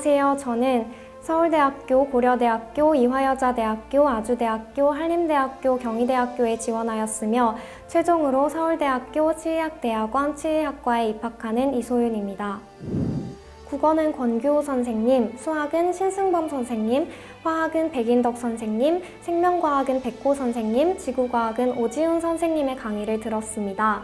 안녕하세요. 저는 서울대학교, 고려대학교, 이화여자대학교, 아주대학교, 한림대학교, 경희대학교에 지원하였으며 최종으로 서울대학교 치의학대학원 치의학과에 입학하는 이소윤입니다. 국어는 권규호 선생님, 수학은 신승범 선생님, 화학은 백인덕 선생님, 생명과학은 백호 선생님, 지구과학은 오지훈 선생님의 강의를 들었습니다.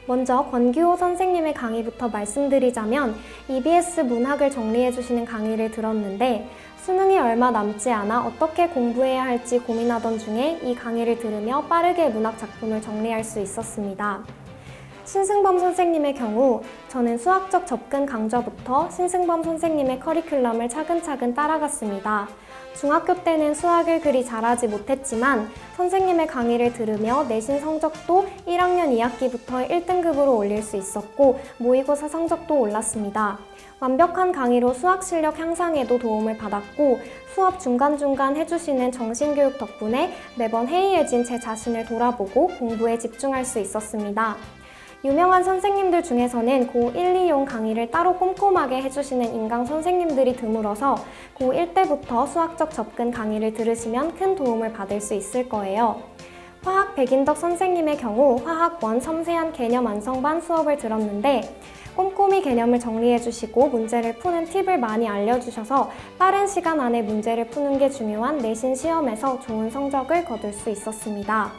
먼저 권규호 선생님의 강의부터 말씀드리자면 EBS 문학을 정리해주시는 강의를 들었는데 수능이 얼마 남지 않아 어떻게 공부해야 할지 고민하던 중에 이 강의를 들으며 빠르게 문학 작품을 정리할 수 있었습니다. 신승범 선생님의 경우 저는 수학적 접근 강좌부터 신승범 선생님의 커리큘럼을 차근차근 따라갔습니다. 중학교 때는 수학을 그리 잘하지 못했지만 선생님의 강의를 들으며 내신 성적도 1학년 2학기부터 1등급으로 올릴 수 있었고 모의고사 성적도 올랐습니다. 완벽한 강의로 수학 실력 향상에도 도움을 받았고 수업 중간중간 해주시는 정신교육 덕분에 매번 해이해진 제 자신을 돌아보고 공부에 집중할 수 있었습니다. 유명한 선생님들 중에서는 고1, 2용 강의를 따로 꼼꼼하게 해주시는 인강 선생님들이 드물어서 고1 때부터 수학적 접근 강의를 들으시면 큰 도움을 받을 수 있을 거예요. 화학 백인덕 선생님의 경우 화학 1 섬세한 개념 완성반 수업을 들었는데 꼼꼼히 개념을 정리해주시고 문제를 푸는 팁을 많이 알려주셔서 빠른 시간 안에 문제를 푸는 게 중요한 내신 시험에서 좋은 성적을 거둘 수 있었습니다.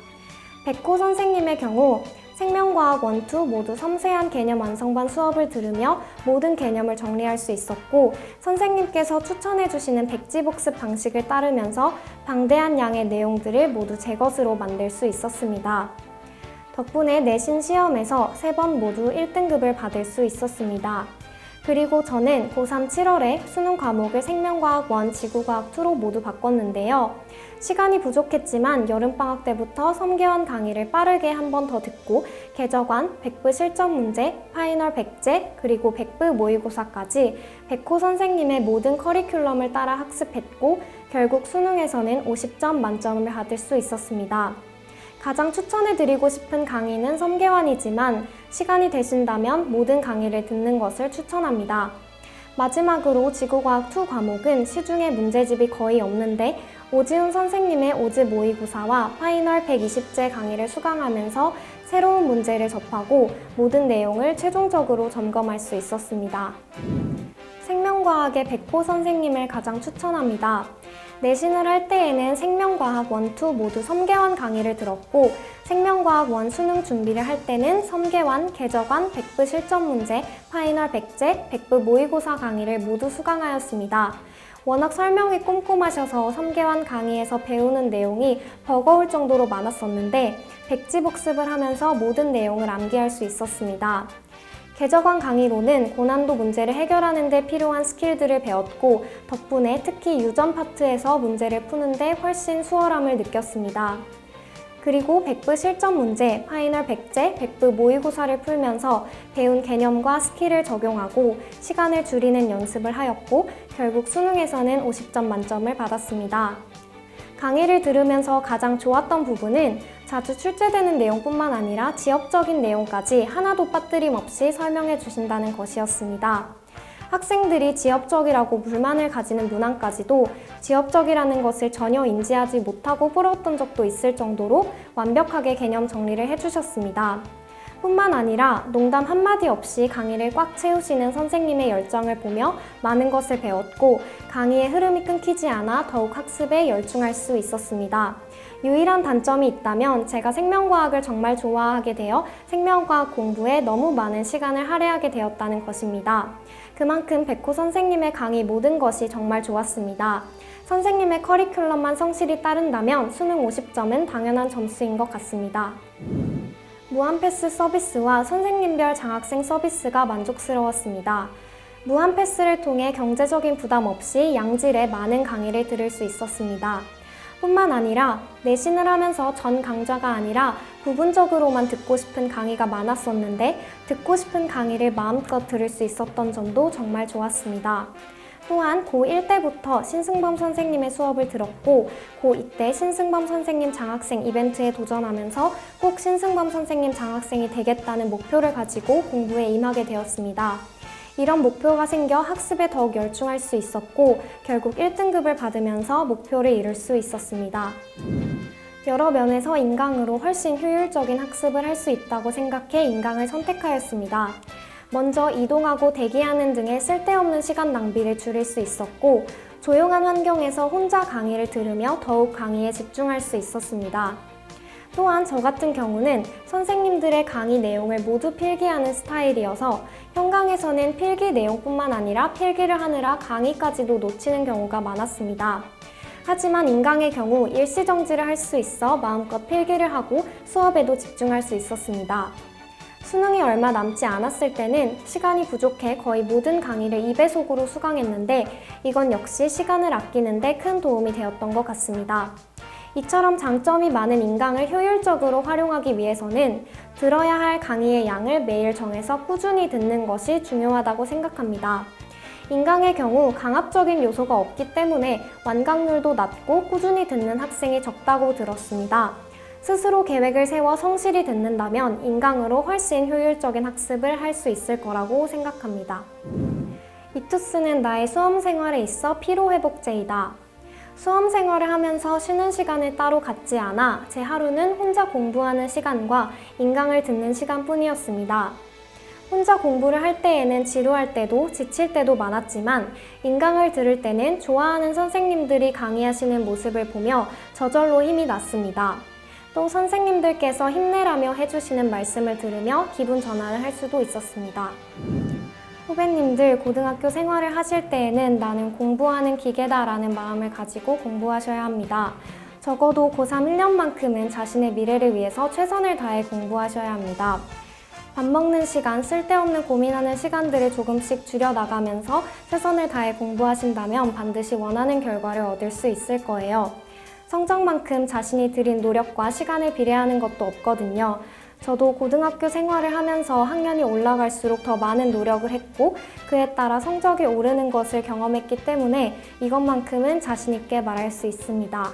백호 선생님의 경우 생명과학 1, 2 모두 섬세한 개념 완성반 수업을 들으며 모든 개념을 정리할 수 있었고 선생님께서 추천해주시는 백지복습 방식을 따르면서 방대한 양의 내용들을 모두 제 것으로 만들 수 있었습니다. 덕분에 내신 시험에서 3번 모두 1등급을 받을 수 있었습니다. 그리고 저는 고3 7월에 수능 과목을 생명과학 1, 지구과학 2로 모두 바꿨는데요. 시간이 부족했지만 여름방학 때부터 섬계환 강의를 빠르게 한 번 더 듣고 개적완, 백부 실전 문제, 파이널 백제, 그리고 백부 모의고사까지 백호 선생님의 모든 커리큘럼을 따라 학습했고 결국 수능에서는 50점 만점을 받을 수 있었습니다. 가장 추천해드리고 싶은 강의는 섬계환이지만 시간이 되신다면 모든 강의를 듣는 것을 추천합니다. 마지막으로 지구과학 2 과목은 시중에 문제집이 거의 없는데 오지훈 선생님의 오즈 모의고사와 파이널 120제 강의를 수강하면서 새로운 문제를 접하고 모든 내용을 최종적으로 점검할 수 있었습니다. 생명과학의 백호 선생님을 가장 추천합니다. 내신을 할 때에는 생명과학 1, 2 모두 섬계환 강의를 들었고 생명과학 1 수능 준비를 할 때는 섬계환, 개적완, 백부 실전 문제, 파이널 백제, 백부 모의고사 강의를 모두 수강하였습니다. 워낙 설명이 꼼꼼하셔서 섬계환 강의에서 배우는 내용이 버거울 정도로 많았었는데 백지복습을 하면서 모든 내용을 암기할 수 있었습니다. 개적완 강의로는 고난도 문제를 해결하는 데 필요한 스킬들을 배웠고 덕분에 특히 유전 파트에서 문제를 푸는데 훨씬 수월함을 느꼈습니다. 그리고 백부 실전 문제, 파이널 백제, 백부 모의고사를 풀면서 배운 개념과 스킬을 적용하고 시간을 줄이는 연습을 하였고 결국 수능에서는 50점 만점을 받았습니다. 강의를 들으면서 가장 좋았던 부분은 자주 출제되는 내용뿐만 아니라 지역적인 내용까지 하나도 빠뜨림 없이 설명해 주신다는 것이었습니다. 학생들이 지역적이라고 불만을 가지는 문항까지도 지역적이라는 것을 전혀 인지하지 못하고 풀었던 적도 있을 정도로 완벽하게 개념 정리를 해주셨습니다. 뿐만 아니라 농담 한마디 없이 강의를 꽉 채우시는 선생님의 열정을 보며 많은 것을 배웠고 강의의 흐름이 끊기지 않아 더욱 학습에 열중할 수 있었습니다. 유일한 단점이 있다면 제가 생명과학을 정말 좋아하게 되어 생명과학 공부에 너무 많은 시간을 할애하게 되었다는 것입니다. 그만큼 백호 선생님의 강의 모든 것이 정말 좋았습니다. 선생님의 커리큘럼만 성실히 따른다면 수능 50점은 당연한 점수인 것 같습니다. 무한패스 서비스와 선생님별 장학생 서비스가 만족스러웠습니다. 무한패스를 통해 경제적인 부담 없이 양질의 많은 강의를 들을 수 있었습니다. 뿐만 아니라 내신을 하면서 전 강좌가 아니라 부분적으로만 듣고 싶은 강의가 많았었는데 듣고 싶은 강의를 마음껏 들을 수 있었던 점도 정말 좋았습니다. 또한 고1 때부터 신승범 선생님의 수업을 들었고 고2 때 신승범 선생님 장학생 이벤트에 도전하면서 꼭 신승범 선생님 장학생이 되겠다는 목표를 가지고 공부에 임하게 되었습니다. 이런 목표가 생겨 학습에 더욱 열중할 수 있었고 결국 1등급을 받으면서 목표를 이룰 수 있었습니다. 여러 면에서 인강으로 훨씬 효율적인 학습을 할 수 있다고 생각해 인강을 선택하였습니다. 먼저 이동하고 대기하는 등의 쓸데없는 시간 낭비를 줄일 수 있었고 조용한 환경에서 혼자 강의를 들으며 더욱 강의에 집중할 수 있었습니다. 또한 저 같은 경우는 선생님들의 강의 내용을 모두 필기하는 스타일이어서 현강에서는 필기 내용뿐만 아니라 필기를 하느라 강의까지도 놓치는 경우가 많았습니다. 하지만 인강의 경우 일시정지를 할 수 있어 마음껏 필기를 하고 수업에도 집중할 수 있었습니다. 수능이 얼마 남지 않았을 때는 시간이 부족해 거의 모든 강의를 2배속으로 수강했는데 이건 역시 시간을 아끼는 데 큰 도움이 되었던 것 같습니다. 이처럼 장점이 많은 인강을 효율적으로 활용하기 위해서는 들어야 할 강의의 양을 매일 정해서 꾸준히 듣는 것이 중요하다고 생각합니다. 인강의 경우 강압적인 요소가 없기 때문에 완강률도 낮고 꾸준히 듣는 학생이 적다고 들었습니다. 스스로 계획을 세워 성실히 듣는다면 인강으로 훨씬 효율적인 학습을 할 수 있을 거라고 생각합니다. 이투스는 나의 수험 생활에 있어 피로회복제이다. 수험 생활을 하면서 쉬는 시간을 따로 갖지 않아 제 하루는 혼자 공부하는 시간과 인강을 듣는 시간뿐이었습니다. 혼자 공부를 할 때에는 지루할 때도 지칠 때도 많았지만 인강을 들을 때는 좋아하는 선생님들이 강의하시는 모습을 보며 저절로 힘이 났습니다. 또 선생님들께서 힘내라며 해주시는 말씀을 들으며 기분 전환을 할 수도 있었습니다. 후배님들 고등학교 생활을 하실 때에는 나는 공부하는 기계다라는 마음을 가지고 공부하셔야 합니다. 적어도 고3 1년만큼은 자신의 미래를 위해서 최선을 다해 공부하셔야 합니다. 밥 먹는 시간, 쓸데없는 고민하는 시간들을 조금씩 줄여나가면서 최선을 다해 공부하신다면 반드시 원하는 결과를 얻을 수 있을 거예요. 성적만큼 자신이 들인 노력과 시간을 비례하는 것도 없거든요. 저도 고등학교 생활을 하면서 학년이 올라갈수록 더 많은 노력을 했고 그에 따라 성적이 오르는 것을 경험했기 때문에 이것만큼은 자신 있게 말할 수 있습니다.